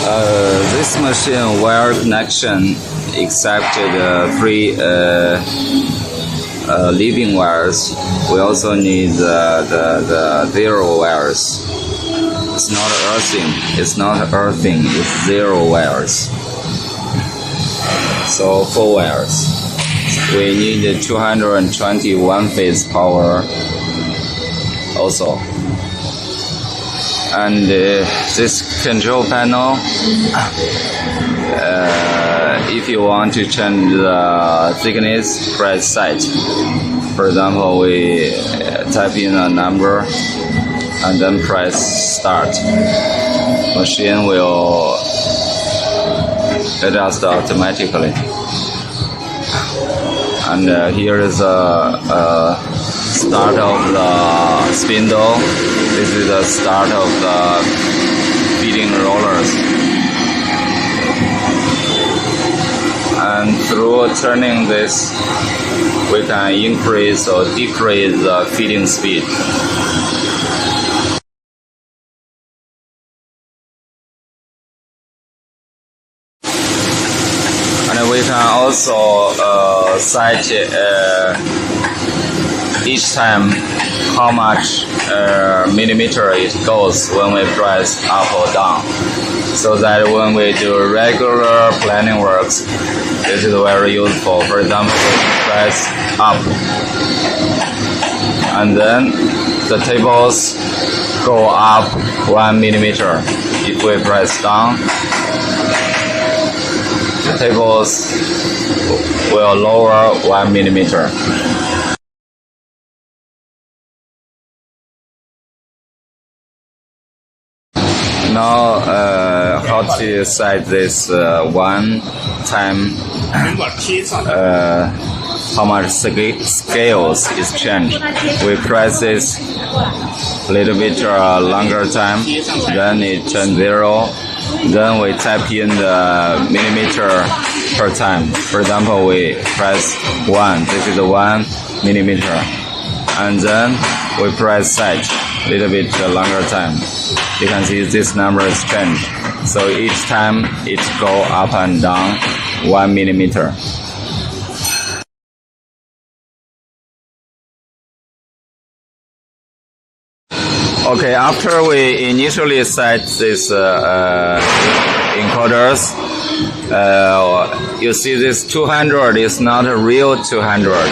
This machine wire connection except the three leading wires. We also need the zero wires. It's not earthing, it's zero wires. So 4 wires. We need 221 phase power also. And this control panel, if you want to change the thickness, press set. For example, we type in a number and then press start. Machine will adjust automatically. And here is a start of the spindle. This is the start of the feeding rollers. And through turning this, we can increase or decrease the feeding speed. And we can also set each time how much millimeter it goes when we press up or down, so that when we do regular planning works, this is very useful. For example, we press up and then the tables go up 1 millimeter. If we press down, the tables will lower 1 millimeter. Now, how to set this one time, how much scales is changed. We press this a little bit longer time, then it turns 0. Then we type in the millimeter per time. For example, we press 1. This is 1 millimeter. And then we press set a little bit longer time. You can see this number is changed. So each time it go up and down 1 millimeter. Okay, after we initially set this encoders, you see this 200 is not a real 200.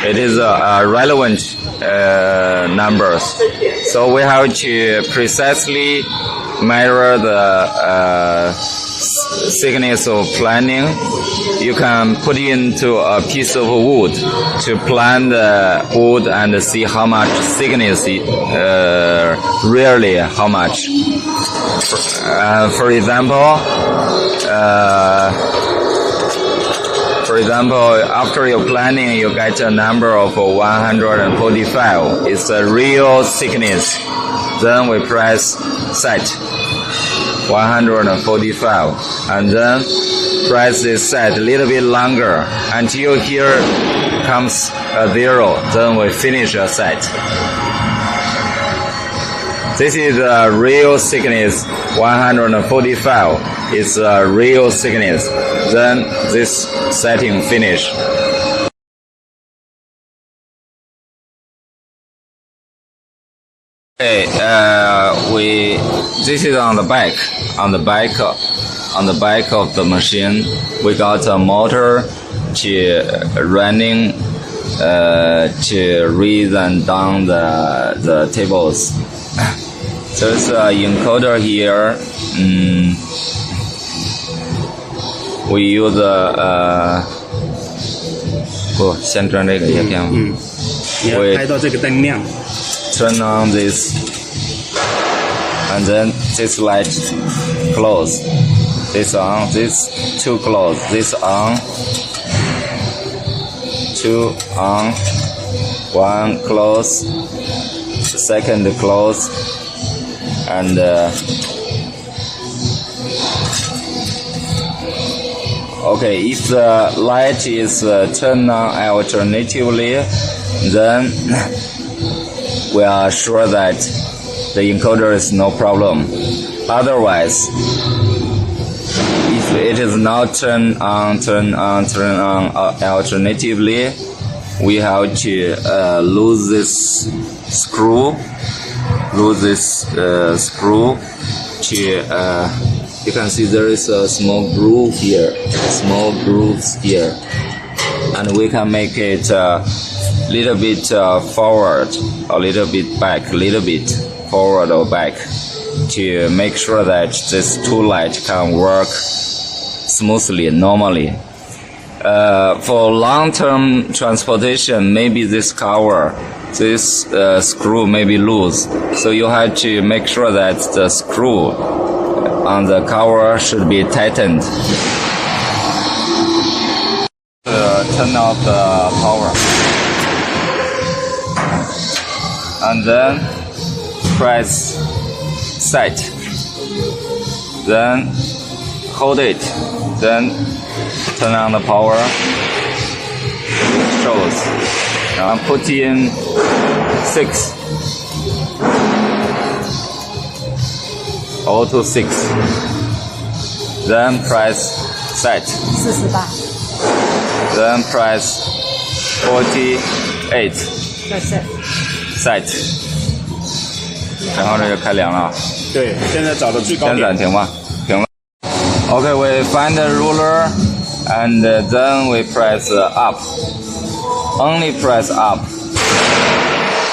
It is relevant numbers. So we have to precisely measure the thickness of planing. You can put into a piece of wood to plan the wood and see how much thickness, really how much. For example, after your planning, you get a number of 145. It's a real thickness. Then we press set 145, and then press this set a little bit longer until here comes a 0. Then we finish a set. This is a real thickness 145. It's a real thickness. Then this setting finish. Okay, this is on the back. On the back of the machine, we got a motor to running to raise and down the tables. There's an encoder here. We use 先转这个也变。你要开到这个灯亮。 Turn on this, and then this light close. This on, this 2 close. This on, 2 on, 1 close, second close, and okay. If the light is turned on alternatively, then we are sure that the encoder is no problem. Otherwise, it is now turn on, alternatively. We have to lose this screw. To you can see there is a small grooves here, and we can make it a little bit forward, a little bit back, forward or back, to make sure that this two lights can work smoothly, normally. For long-term transportation, maybe this screw may be loose, so you have to make sure that the screw on the cover should be tightened. Turn off the power, and then press set, then hold it, then turn on the power. It shows. Now put in 6. Auto 6. Then press set. 48. Then press 48. Set. 然后这就开凉了。对，现在找的最高先点。暂停吧，停了。Okay, we find the ruler, and then we press up. Only press up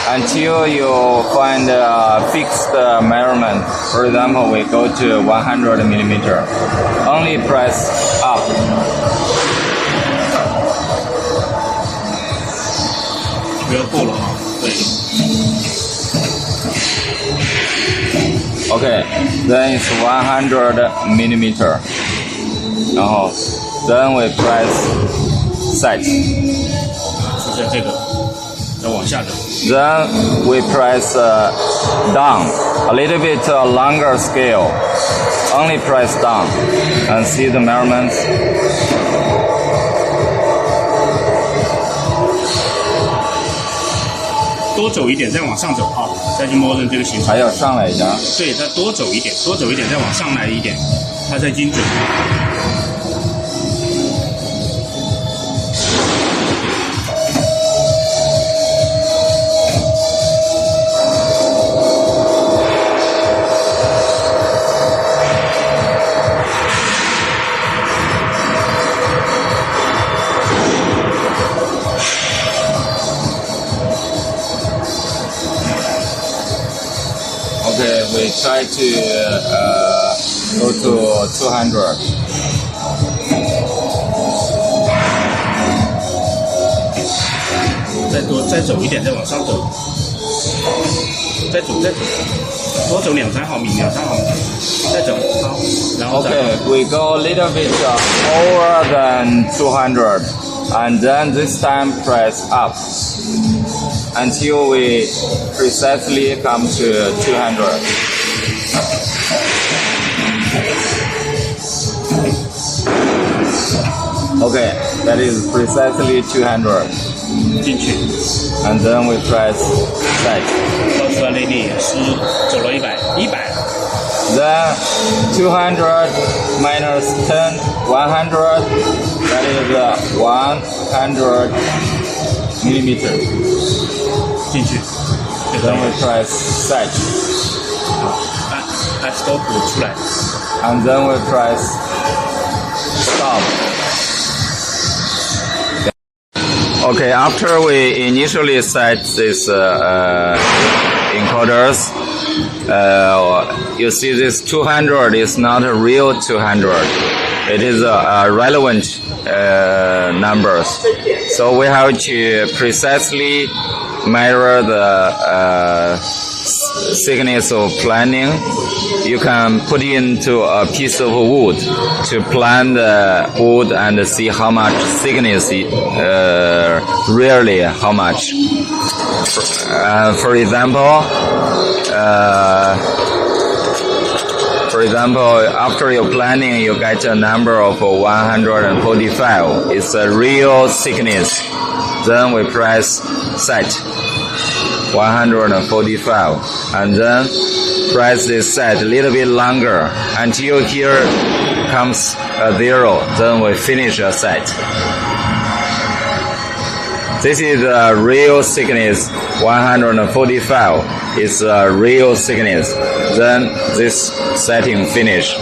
until you find a fixed measurement. For example, we go to 100 millimeter. Only press up.不要过了啊，对。Okay, then it's 100 millimeter. 然后 then we press set. 是在这个，再往下走。Then we press down, a little bit longer scale. Only press down and see the measurements. 多走一点，再往上走啊，再去摸认这个形状。还要上来一下。对，再多走一点，再往上来一点，它才精准。Okay, we try to go to 200. 再走一点，再往上走，再走，多走2-3毫米，再走，好，然后再。Okay, we go a little bit over than 200, and then this time press up until we precisely come to 200. Okay, that is precisely 200. 进去， And then we press set. 到出来那里是走了100。Then 200 minus 10, 100, that is 100 millimeter. 进去， Then we press set. 好，按 stop 出来， And then we press stop. Okay, after we initially set these encoders, you see this 200 is not a real 200. It is a relevant numbers. So we have to precisely measure the thickness of planing. You can put into a piece of wood to plan the wood and see how much thickness, really how much. For example, after your planning, you get a number of 145. It's a real thickness. Then we press set. 145, and then press this set a little bit longer until here becomes a 0, then we finish a set. This is the real thickness 145. It's a real thickness. Then this setting finish.